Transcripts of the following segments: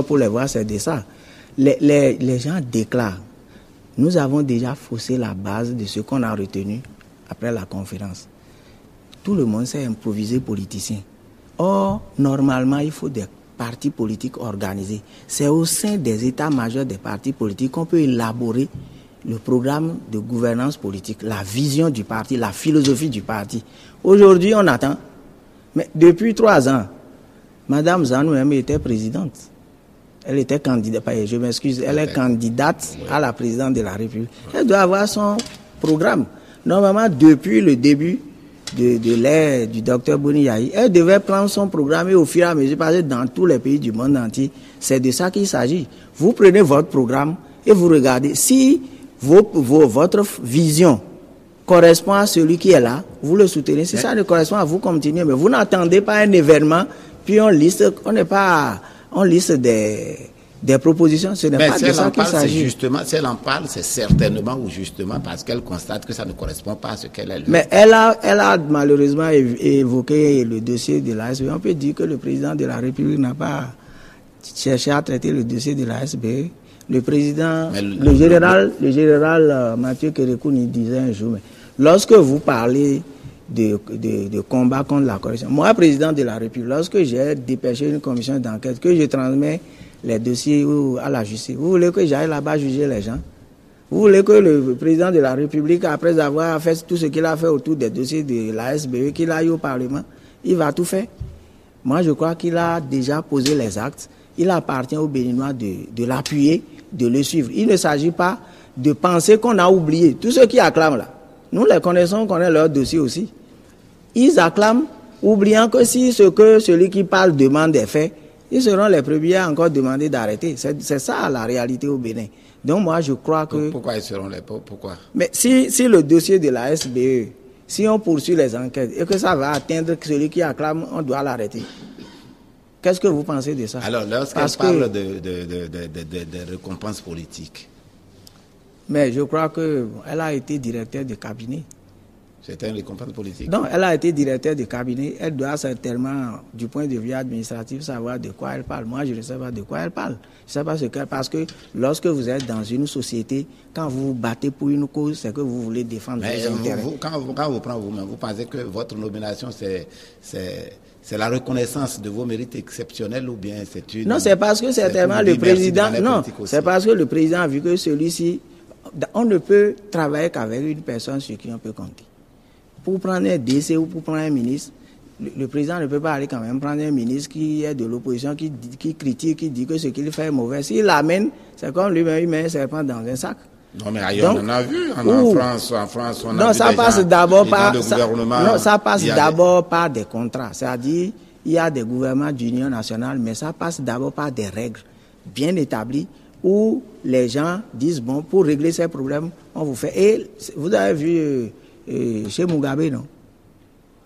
pour les voir, c'est de ça. Les gens déclarent. Nous avons déjà faussé la base de ce qu'on a retenu après la conférence. Tout le monde s'est improvisé politicien. Or, normalement, il faut des partis politiques organisés. C'est au sein des états-majors des partis politiques qu'on peut élaborer le programme de gouvernance politique, la vision du parti, la philosophie du parti. Aujourd'hui, on attend. Mais depuis 3 ans, Mme Zanou était présidente. Elle était candidate, je m'excuse, elle est candidate à la présidence de la République. Elle doit avoir son programme. Normalement, depuis le début de l'ère du docteur Boni Yahi, elle devait prendre son programme et au fur et à mesure, parce que dans tous les pays du monde entier, c'est de ça qu'il s'agit. Vous prenez votre programme et vous regardez. Si votre vision correspond à celui qui est là, vous le soutenez. Si ça ne correspond à vous, continuez. Mais vous n'attendez pas un événement, puis on liste des propositions. Ce n'est pas de ça qu'il s'agit. Si elle en parle, c'est certainement ou justement parce qu'elle constate que ça ne correspond pas à ce qu'elle a lu. Mais elle a malheureusement évoqué le dossier de l'ASB. On peut dire que le président de la République n'a pas cherché à traiter le dossier de l'ASB. Le président, le général Mathieu Kérékouni disait un jour, mais lorsque vous parlez de combat contre la corruption, moi, président de la République, lorsque j'ai dépêché une commission d'enquête, que je transmets les dossiers à la justice, vous voulez que j'aille là-bas juger les gens? Vous voulez que le président de la République, après avoir fait tout ce qu'il a fait autour des dossiers de la SBE, qu'il aille au Parlement? Il va tout faire. Moi, je crois qu'il a déjà posé les actes. Il appartient aux Béninois de l'appuyer, de le suivre. Il ne s'agit pas de penser qu'on a oublié. Tous ceux qui acclament là, nous les connaissons, on connaît leur dossier aussi. Ils acclament, oubliant que si ce que celui qui parle demande est fait, ils seront les premiers à encore demander d'arrêter. C'est ça la réalité au Bénin. Donc moi je crois que... Pourquoi ils seront les... Pourquoi? Mais si le dossier de la SBE, si on poursuit les enquêtes et que ça va atteindre celui qui acclame, on doit l'arrêter. Qu'est-ce que vous pensez de ça? Alors, lorsqu'elle parle de récompenses politiques. Mais je crois qu'elle a été directeur de cabinet. C'était une récompense politique? Non, elle a été directeur de cabinet. Elle doit certainement, du point de vue administratif, savoir de quoi elle parle. Moi, je ne sais pas de quoi elle parle. Je ne sais pas ce qu'elle... Parce que lorsque vous êtes dans une société, quand vous vous battez pour une cause, c'est que vous voulez défendre vos intérêts. Quand vous prenez vous-même, vous pensez que votre nomination, c'est la reconnaissance de vos mérites exceptionnels ou bien c'est une... Non, c'est parce que certainement le président... Non, c'est parce que le président a vu que celui-ci... On ne peut travailler qu'avec une personne sur qui on peut compter. Pour prendre un DC ou pour prendre un ministre, le président ne peut pas aller quand même prendre un ministre qui est de l'opposition, qui critique, qui dit que ce qu'il fait est mauvais. S'il l'amène, c'est comme lui-même, il met un serpent dans un sac. Non, mais ailleurs, on en a vu. En France, on a vu ça passe d'abord par... ça passe d'abord par des contrats. C'est-à-dire, il y a des gouvernements d'union nationale, mais ça passe d'abord par des règles bien établies où les gens disent, bon, pour régler ces problèmes, on vous fait... Et vous avez vu chez Mugabe, non?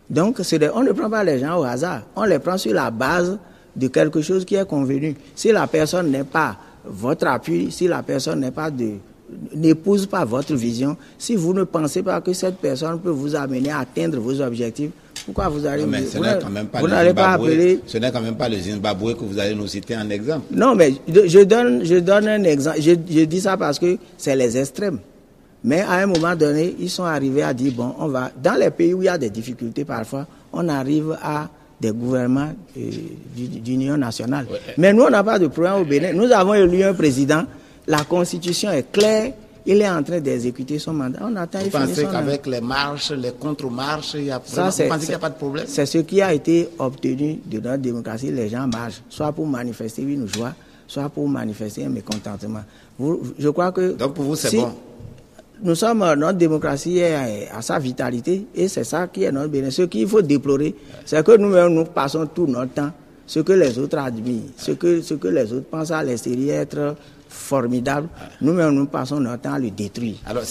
Donc, on ne prend pas les gens au hasard. On les prend sur la base de quelque chose qui est convenu. Si la personne n'est pas votre appui, si la personne n'épouse pas votre vision, si vous ne pensez pas que cette personne peut vous amener à atteindre vos objectifs, pourquoi vous allez... Mais ce n'est quand même pas le Zimbabwe que vous allez nous citer en exemple. Non, mais je donne un exemple. Je dis ça parce que c'est les extrêmes. Mais à un moment donné, ils sont arrivés à dire, bon, on va... Dans les pays où il y a des difficultés parfois, on arrive à des gouvernements d'union nationale. Ouais. Mais nous, on n'a pas de problème au Bénin. Nous avons élu un président. La constitution est claire. Il est en train d'exécuter son mandat. On attend. Vous pensez qu'avec les marches, les contre-marches, vous pensez qu'il n'y a pas de problème? C'est ce qui a été obtenu de notre démocratie. Les gens marchent, soit pour manifester une joie, soit pour manifester un mécontentement. Je crois que... Donc pour vous, c'est bon? Notre démocratie est à sa vitalité et c'est ça qui est notre bénéfice. Ce qu'il faut déplorer, c'est que nous-mêmes, nous passons tout notre temps, ce que les autres admirent, ce que les autres pensent à l'extérieur être formidable, nous-mêmes, nous passons notre temps à le détruire. Alors,